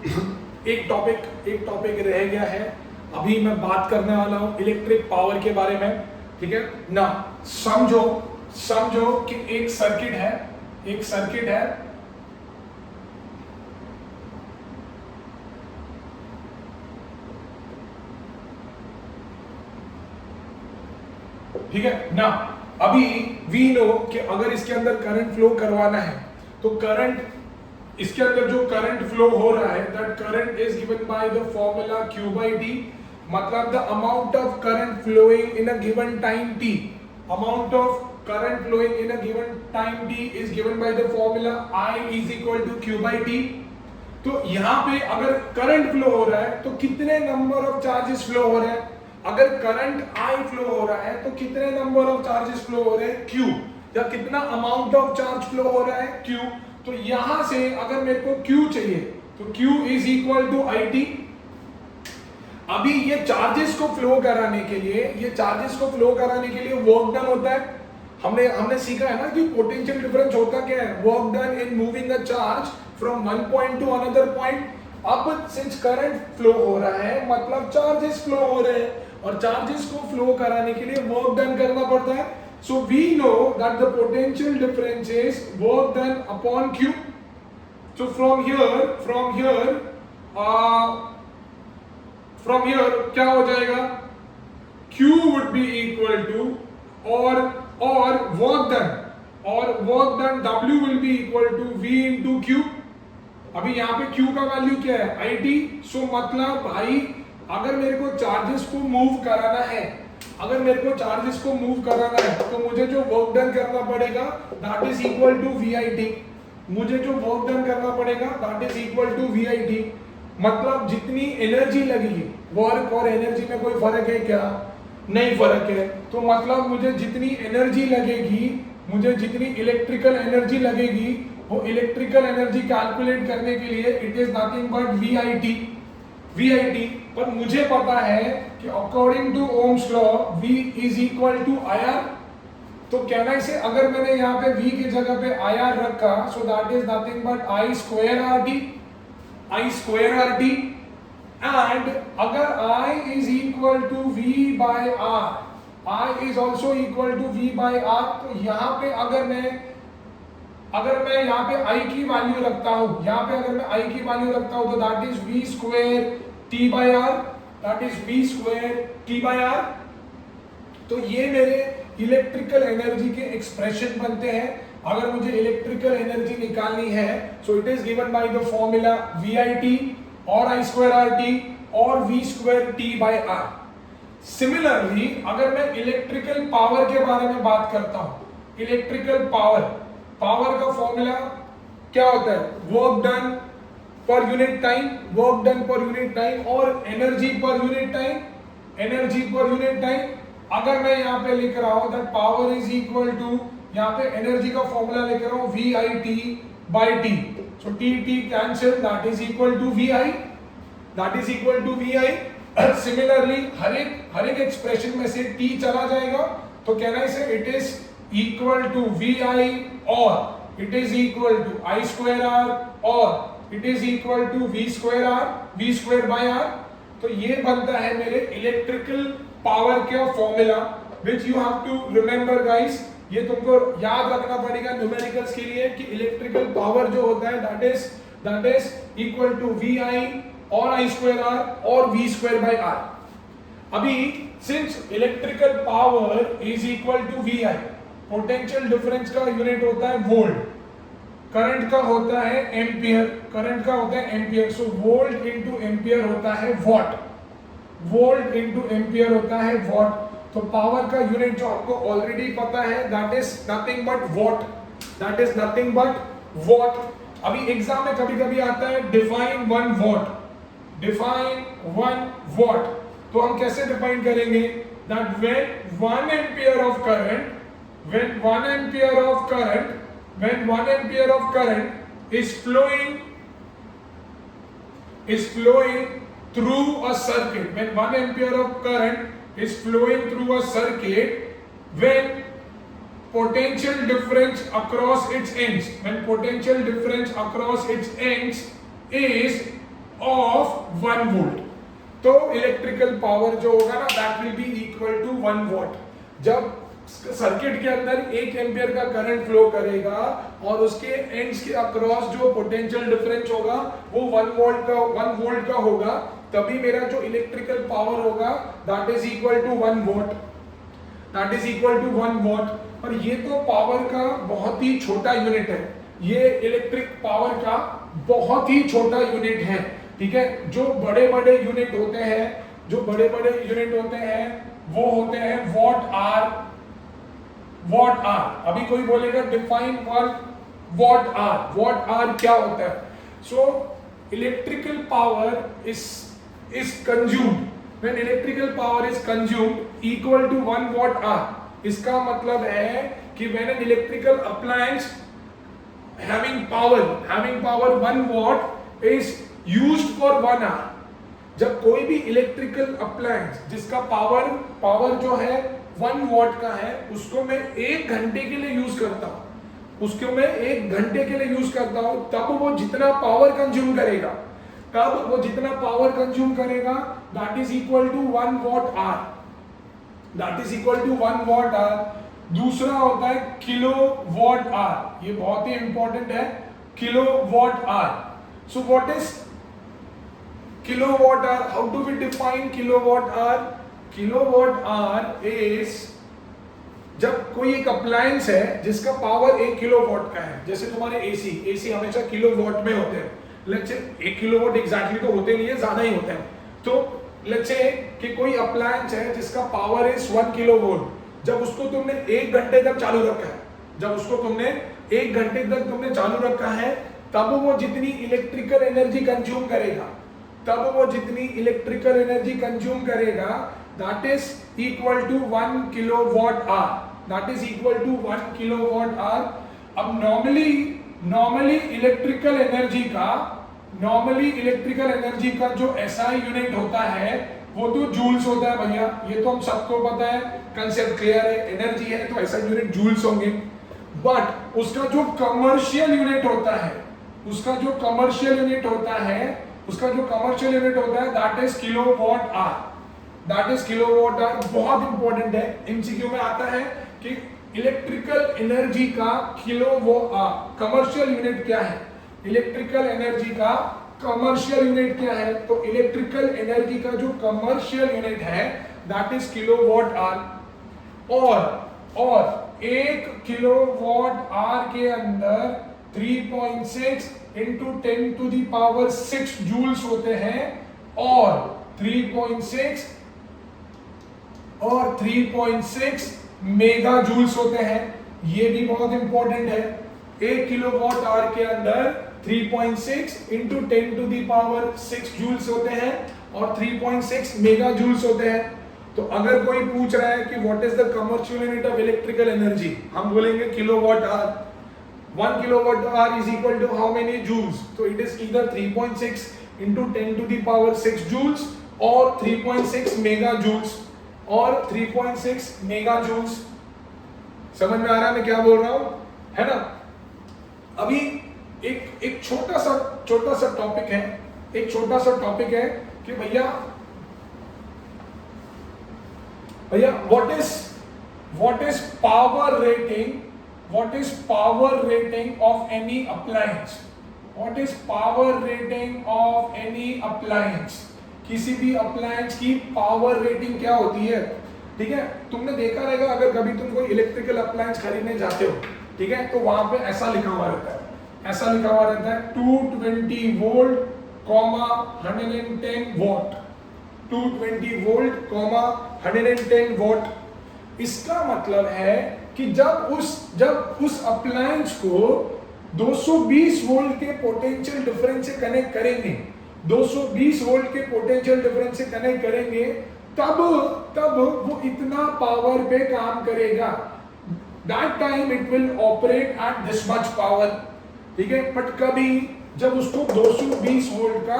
एक टॉपिक रह गया है। अभी मैं बात करने वाला हूं इलेक्ट्रिक पावर के बारे में। ठीक है ना। समझो कि एक सर्किट है। ठीक है ना। अभी वी नो कि अगर इसके अंदर करंट फ्लो करवाना है तो करंट इसके अंदर जो करंट फ्लो हो रहा है that current is given by the formula Q by T। मतलब the amount of current flowing in a given time t, amount of current flowing in a given time t is given by the formula I is equal to Q by T। तो यहां पे अगर current flow हो रहा है तो कितने number of charges flow हो रहे हैं। अगर करंट I फ्लो हो रहा है तो कितने नंबर ऑफ चार्जेस फ्लो हो रहे हैं Q, या कितना अमाउंट ऑफ चार्ज फ्लो हो रहा है Q। तो यहां से अगर मेरे को Q चाहिए तो Q is equal to IT। अभी ये चार्जेस को फ्लो कराने के लिए वर्क डन होता है। हमने सीखा है ना कि पोटेंशियल डिफरेंस होता क्या है, work done in moving a charge from one point two another point. अब सिंस करंट फ्लो हो रहा है मतलब चार्जेस फ्लो हो रहे हैं, और चार्जेस को फ्लो कराने के लिए वर्क डन करना पड़ता है। So we know that the potential difference is work done upon Q। So from here क्या हो जाएगा, Q would be equal to और work done W will be equal to V into Q। अभी यहाँ पे Q का value क्या है IT। सो मतलब भाई अगर मेरे को चार्जेस को मूव कराना है तो मुझे जो वर्क डन करना पड़ेगा that is equal to VIT। मतलब जितनी एनर्जी लगेगी, वर्क और एनर्जी में कोई फर्क है क्या, नहीं फर्क है। तो मतलब मुझे जितनी इलेक्ट्रिकल एनर्जी लगेगी वो इलेक्ट्रिकल एनर्जी कैलकुलेट करने के लिए it is nothing but VIT। पर मुझे पता है कि according to Ohm's law V is equal to IR। तो कहना इसे अगर मैंने यहाँ पे V की जगह पे IR रखा so that is nothing but I square RT। And अगर I is equal to V by R, I is also equal to V by R, तो यहाँ पे अगर मैं यहाँ पे I की वैल्यू रखता हूँ तो that is V square T by R। तो ये मेरे इलेक्ट्रिकल एनर्जी के एक्सप्रेशन बनते हैं। अगर मुझे इलेक्ट्रिकल एनर्जी निकालनी है so it is given by the formula VIT और I स्क्वायर RT और V square T by R। Similarly अगर मैं इलेक्ट्रिकल पावर के बारे में बात करता हूं, इलेक्ट्रिकल पावर का फॉर्मूला क्या होता है, work done per unit time और एनर्जी पर यूनिट टाइम। अगर मैं यहाँ पे लिख रहा हूं that power is equal to, यहाँ पे एनर्जी का फॉर्मूला लिख रहा हूं VIT by T। So T cancel, that is equal to VI। Similarly हर एक एक्सप्रेशन में से T चला जाएगा तो कहना इसे it is equal to VI और it is equal to I square R और it is equal to V square by R। तो ये बनता है मेरे इलेक्ट्रिकल पावर का formula which you have to remember guys. ये तुमको याद रखना पड़ेगा न्यूमेरिकल्स के लिए कि इलेक्ट्रिकल पावर जो होता है that is equal to VI और I स्क्वायर R और V स्क्वायर बाय R। अभी since electrical power is equal to VI, potential difference का यूनिट होता है वोल्ट, करंट का होता है ampere, so volt into ampere होता है वॉट। तो पावर का यूनिट जो आपको ऑलरेडी पता है that is nothing but what. अभी एग्जाम में कभी आता है डिफाइन वन वॉट। तो हम कैसे डिफाइन करेंगे that when 1 ampere of current is flowing through a circuit, when 1 ampere of current is flowing through a circuit, when potential difference across its ends is 1 volt, तो electrical power जो होगा ना that will be equal to 1 watt. जब circuit के अंदर 1 ampere का current flow करेगा और उसके एंड्स के अक्रॉस जो पोटेंशियल डिफरेंस होगा वो 1 वोल्ट का होगा, तभी मेरा जो इलेक्ट्रिकल पावर होगा that is equal to 1 watt, that is equal to 1 watt. और ये तो पावर का बहुत ही छोटा यूनिट है, ये इलेक्ट्रिक पावर का बहुत ही छोटा यूनिट है, ठीक है। जो बड़े बड़े यूनिट होते हैं, जो बड़े बड़े यूनिट होते हैं वो होते हैं वॉट आर, वॉट आर। अभी कोई बोलेगा define watt hour, watt hour क्या होता है? So electrical power is consumed, when electrical power is consumed equal to 1 watt hour। इसका मतलब है कि when an electrical appliance having power 1 watt is used for 1 hour, जब कोई भी इलेक्ट्रिकल अप्लायंस जिसका पावर जो है 1 वॉट का है उसको मैं 1 घंटे के लिए यूज करता हूं, उसको मैं 1 घंटे के लिए यूज करता हूं, तब वो जितना पावर कंज्यूम करेगा, तब वो जितना पावर कंज्यूम करेगा that is equal to 1 watt hour, that is equal to 1 watt hour. दूसरा होता है किलो वॉट आवर, ये बहुत ही इंपॉर्टेंट है, kilowatt hour. So what is kilowatt hour? How do we define kilowatt hour? Kilowatt hour is जब कोई एक अप्लायंस है जिसका पावर 1 किलो वॉट का है, जैसे तुम्हारे एसी हमेशा किलो वॉट में होते हैं, लेट्स से 1 किलोवाट एग्जैक्टली तो होते नहीं है, ज्यादा ही होते हैं। तो लेट्स से कि कोई अप्लायंस है जिसका पावर इज 1 किलोवाट, जब उसको तुमने 1 घंटे तक चालू रखा है, जब उसको तुमने 1 घंटे तक तुमने चालू रखा है, तब वो जितनी इलेक्ट्रिकल एनर्जी कंज्यूम करेगा, तब वो जितनी इलेक्ट्रिकल एनर्जी कंज्यूम करेगा that is equal to 1 kilowatt hour, that is equal to 1 kilowatt hour. अब नॉर्मली इलेक्ट्रिकल एनर्जी का जो एसआई यूनिट होता है वो तो जूल्स होता है भैया, ये तो हम सबको पता है, कंसेप्ट क्लियर है, एनर्जी है तो एसआई यूनिट जूल्स होंगे। बट उसका जो कमर्शियल यूनिट होता है, दैट इज किलोवाट आवर, बहुत इंपॉर्टेंट है। एमसीक्यू में आता है कि इलेक्ट्रिकल एनर्जी का कमर्शियल यूनिट क्या है, इलेक्ट्रिकल एनर्जी का कमर्शियल यूनिट क्या है? तो इलेक्ट्रिकल एनर्जी का जो कमर्शियल यूनिट है दैट इज किलोवाट आवर। और 1 किलोवाट आवर के अंदर 3.6 into 10 to the power 6 joules होते हैं, और 3.6 मेगा जूल्स होते हैं। ये भी बहुत इंपॉर्टेंट है, 1 किलोवाट आवर के अंदर 3.6 into 10 to the power 6 joules होते हैं और 3.6 मेगा जूल्स होते हैं। तो अगर कोई पूछ रहा है कि what is the commercial unit of electrical energy, हम बोलेंगे kilowatt hour. 1 kilowatt hour is equal to how many joules? तो it is either 3.6 into 10 to the power 6 joules और 3.6 मेगा जूल्स, और 3.6 मेगा जूल्स। समझ में आ रहा है मैं क्या बोल रहा हूं, है ना? अभी एक छोटा सा टॉपिक है, कि भैया what is power rating of any appliance? What is power rating of any appliance? किसी भी अप्लायंस की पावर रेटिंग क्या होती है? ठीक है, तुमने देखा रहेगा अगर कभी तुम कोई इलेक्ट्रिकल अप्लायंस खरीदने जाते हो, ठीक है, तो वहां पे ऐसा लिखा हुआ रहता है 220 वोल्ट, 110 वॉट, 220 वोल्ट, 110 वॉट। इसका मतलब है कि जब उस अप्लायंस को 220 वोल्ट के पोटेंशियल डिफरेंस से कनेक्ट करेंगे, 220 वोल्ट के पोटेंशियल डिफरेंस से कनेक्ट करेंगे, तब वो इतना पावर पे काम करेगा। That time it will operate at this much power, ठीक है। बट कभी जब उसको 220 वोल्ट का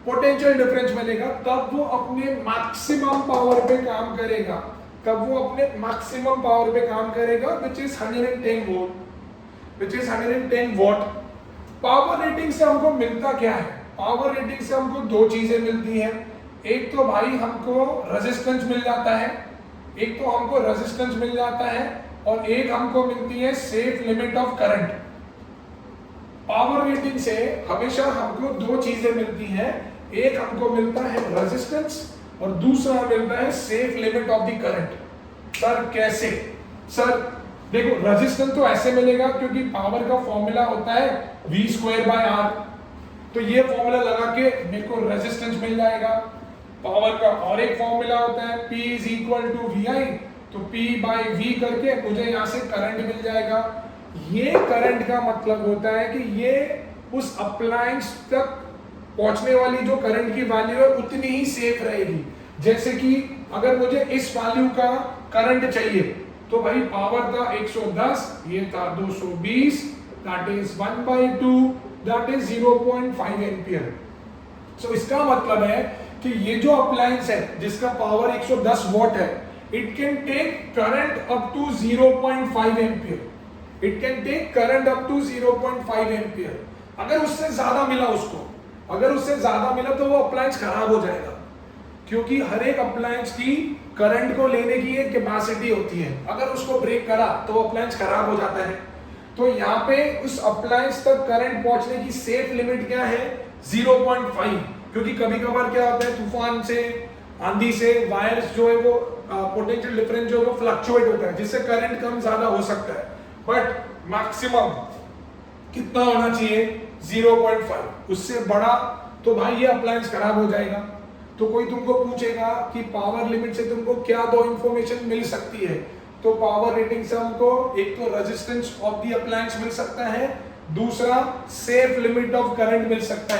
पोटेंशियल डिफरेंस मिलेगा, तब वो अपने मैक्सिमम पावर पे काम करेगा, which is 110 volt, which is 110 what. Power rating से हमको मिलता क्या है? पावर रेटिंग से हमको दो चीजें मिलती हैं, एक तो भाई हमको रेजिस्टेंस मिल जाता है, और एक हमको मिलती है safe limit of current. Power rating से हमेशा हमको दो चीजें मिलती हैं, एक हमको मिलता है रेजिस्टेंस और दूसरा मिलता है safe limit of the current. Sir कैसे? सर देखो, रेजिस्टेंस तो ऐसे मिलेगा क्योंकि पावर का फॉर्मूला होता है V²/R, तो ये फॉर्मूला लगा के मेरे को रेजिस्टेंस मिल जाएगा। पावर का और एक फॉर्मूला होता है P = VI, तो P/V करके मुझे यहाँ से करंट मिल जाएगा। ये करंट का मतलब होता है कि ये उस अप्लायंस तक पहुंचने वाली जो करंट की वैल्यू है उतनी ही सेफ रहेगी। जैसे कि अगर मुझे इस वैल्यू का करंट चाहिए तो भाई पावर था 110, ये था 220, that is 1/2, that is 0.5 ampere. So इसका मतलब है कि ये जो अप्लायंस है जिसका पावर 110 वॉट है, it can take current up to 0.5 ampere. It can take current up to 0.5 ampere. अगर उससे ज्यादा मिला तो वो अप्लायंस खराब हो जाएगा, क्योंकि हर एक अप्लायंस की करंट को लेने की एक कैपेसिटी होती है। अगर उसको ब्रेक करा तो वो अप्लायंस खराब हो जाता है। तो यहाँ पे उस अप्लायंस तक करंट पहुंचने की सेफ लिमिट क्या है? 0.5। क्योंकि कभी कभार क्या होता है, तूफान से, आंधी से वायर्स जो है वो पोटेंशियल डिफरेंस जो है वो फ्लक्चुएट होता है, जिससे करंट कम ज्यादा हो सकता है। बट मैक्सिमम कितना होना चाहिए? 0.5। उससे बड़ा तो भाई ये अप्लायंस खराब हो जाएगा। तो कोई तुमको पूछेगा कि पावर लिमिट से तुमको क्या दो इंफॉर्मेशन मिल सकती है, तो पावर रेटिंग से हमको एक तो रेजिस्टेंस ऑफ द अप्लायंस मिल सकता है, दूसरा सेफ लिमिट ऑफ करंट मिल सकता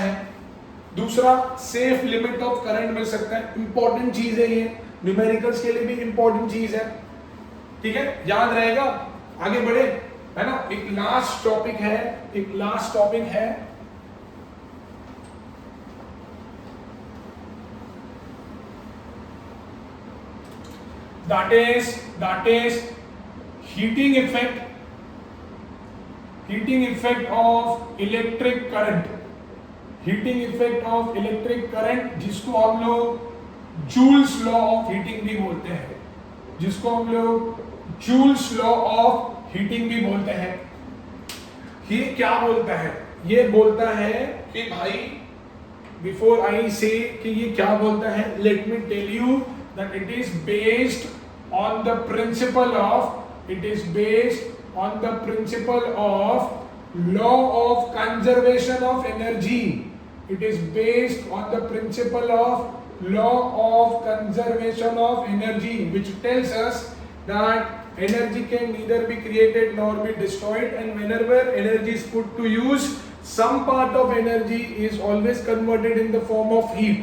है। इंपॉर्टेंट चीज है ये, न्यूमेरिकल्स के लिए भी इंपॉर्टेंट चीज है। ठीक है, याद रहेगा। आगे बढ़े, है ना। एक लास्ट टॉपिक है that is heating effect of electric current, जिसको हम लोग जूल्स लॉ ऑफ हीटिंग भी बोलते हैं। ये क्या बोलता है? ये बोलता है कि भाई, बिफोर आई से कि ये क्या बोलता है, let me tell you that it is based on the principle of law of conservation of energy. It is based on the principle of law of conservation of energy, which tells us that energy can neither be created nor be destroyed, and whenever energy is put to use, some part of energy is always converted in the form of heat.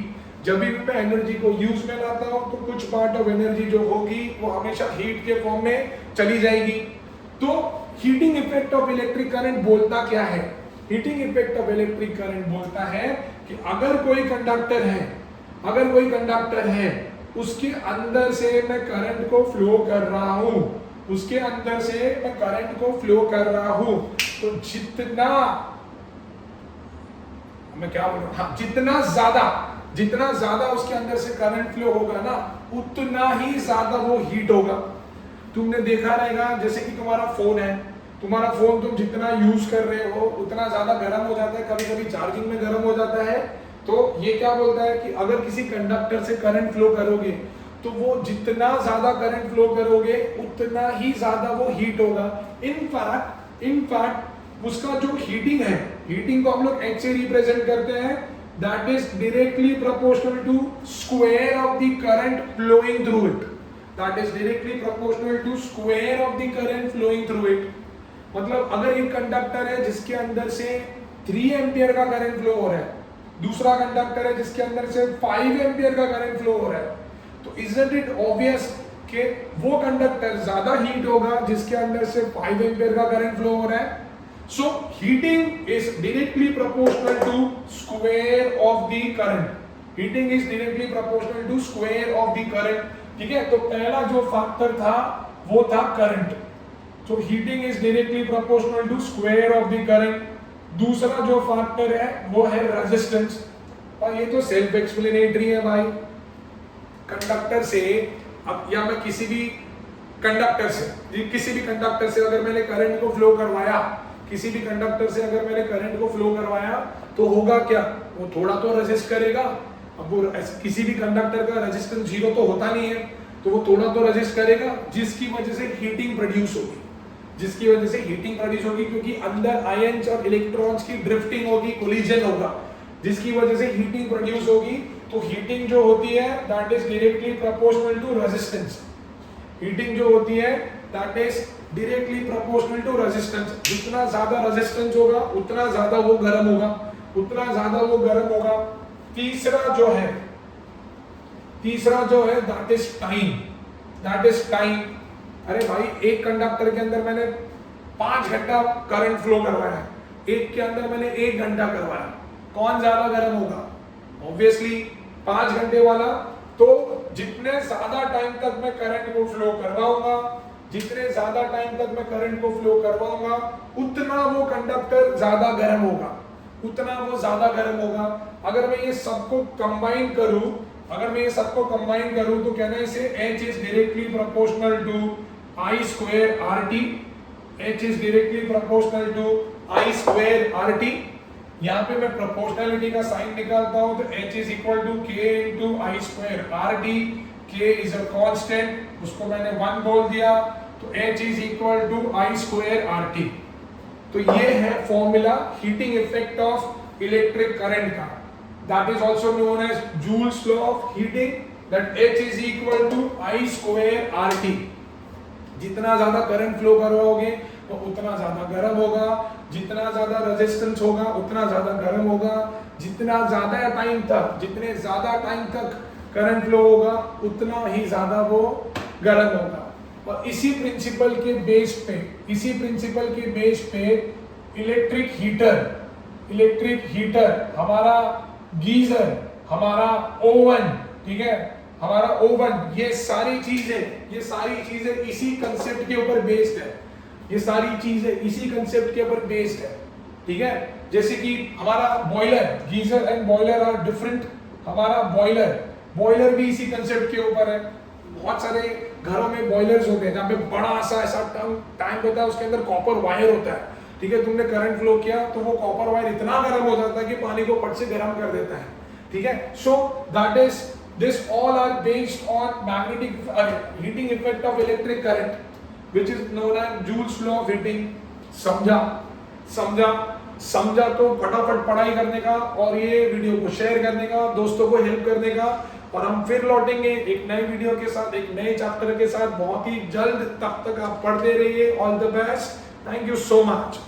जब भी मैं energy को use में लाता हूं तो कुछ part of energy जो होगी वो हमेशा हीट के फॉर्म में चली जाएगी। तो heating effect of electric current बोलता क्या है? Heating effect of electric current बोलता है कि अगर कोई कंडक्टर है उसके अंदर से मैं करंट को फ्लो कर रहा हूं, तो जितना ज्यादा उसके अंदर से करंट फ्लो होगा ना, उतना ही ज्यादा वो हीट होगा। तुमने देखा रहेगा, जैसे कि तुम्हारा फोन तुम जितना यूज कर रहे हो उतना ज्यादा गर्म हो जाता है, कभी कभी चार्जिंग में गर्म हो जाता है। तो ये क्या बोलता है कि अगर किसी कंडक्टर से करंट फ्लो करोगे तो वो जितना ज्यादा करंट फ्लो करोगे उतना ही ज्यादा वो हीट होगा। इनफैक्ट उसका जो हीटिंग को हम लोग H से रिप्रेजेंट करते हैं, that is directly proportional to square of the current flowing through it. मतलब अगर एक कंडक्टर है जिसके अंदर से 3 एम्पियर का करंट फ्लो हो रहा है, दूसरा कंडक्टर है जिसके अंदर से 5 एम्पियर का करंट फ्लो हो रहा है, तो isn't it obvious कि वो कंडक्टर ज्यादा हीट होगा जिसके अंदर से 5 एम्पियर का करंट फ्लो हो रहा है। So heating is directly proportional to square of the current. ठीक है, तो पहला जो फैक्टर था वो था current. So heating is directly proportional to square of the current. दूसरा जो फैक्टर है वो है रेजिस्टेंस। और ये तो सेल्फ एक्सप्लेनेटरी है भाई। कंडक्टर से अब, या मैं किसी भी कंडक्टर से अगर मैंने करंट को फ्लो करवाया, किसी भी कंडक्टर से अगर मैंने करंट को फ्लो करवाया तो होगा क्या, वो थोड़ा तो रेजिस्ट करेगा। अब वो किसी भी कंडक्टर का रेजिस्टेंस जीरो तो होता नहीं है, तो वो थोड़ा तो रेजिस्ट करेगा, जिसकी वजह से हीटिंग प्रोड्यूस होगी, क्योंकि अंदर आयंस और इलेक्ट्रॉन्स की ड्रिफ्टिंग होगी, कोलिजन होगा, जिसकी वजह से हीटिंग प्रोड्यूस होगी। तो हीटिंग जो होती है that is directly proportional to resistance. जितना ज्यादा रेजिस्टेंस होगा उतना ज्यादा वो गर्म होगा, तीसरा जो है दैट इज टाइम। अरे भाई, एक कंडक्टर के अंदर मैंने 5 घंटा करंट फ्लो करवाया, एक के अंदर मैंने 1 घंटा करवाया, कौन ज्यादा गर्म होगा? ऑब्वियसली 5 घंटे वाला। तो जितने ज्यादा टाइम तक मैं करंट को फ्लो करवाऊंगा, उतना वो कंडक्टर ज्यादा गर्म होगा, अगर मैं ये सबको कंबाइन करूं, तो कहना है इसे H is directly proportional to I square RT। यहाँ पे मैं प्रोपोर्शनलिटी का साइन निकालता हूँ, तो H is equal to K into I square RT। K is a constant, उसको मैंने 1 बोल दिया, तो H is equal to I square RT। तो ये है formula heating effect of electric current का, that is also known as Joule's law of heating, that H is equal to I square RT। जितना ज्यादा करंट फ्लो करवाओगे तो उतना ज्यादा गर्म होगा, जितना ज्यादा रेजिस्टेंस होगा उतना ज्यादा गर्म होगा, जितने ज्यादा टाइम तक करंट फ्लो होगा उतना ही ज्यादा वो गर्म होगा। और इसी प्रिंसिपल के बेस पे इलेक्ट्रिक हीटर, हमारा गीजर, हमारा ओवन, ठीक है, ये सारी चीजें इसी कंसेप्ट के ऊपर बेस्ड है, ठीक है। जैसे कि हमारा boiler, geyser and boiler are different. हमारा बॉयलर भी इसी कंसेप्ट के ऊपर है। बहुत सारे घरों में बॉयलर्स होते हैं जहाँ पे बड़ा सा ऐसा टैंक होता है, उसके अंदर कॉपर वायर होता है, ठीक है। तुमने करंट फ्लो किया तो वो कॉपर वायर इतना गर्म हो जाता है कि पानी को पट से गर्म कर देता है, ठीक है। So that is this all are based on magnetic heating effect of electric current, which is known as Joule's law of heating। समझा तो फटाफट पढ़ाई करने का और ये वीडियो को शेयर करने का, दोस्तों को हेल्प करने का। और हम फिर लौटेंगे एक नए वीडियो के साथ, एक नए चैप्टर के साथ बहुत ही जल्द। तब तक आप पढ़ते रहिए। All the best, thank you so much.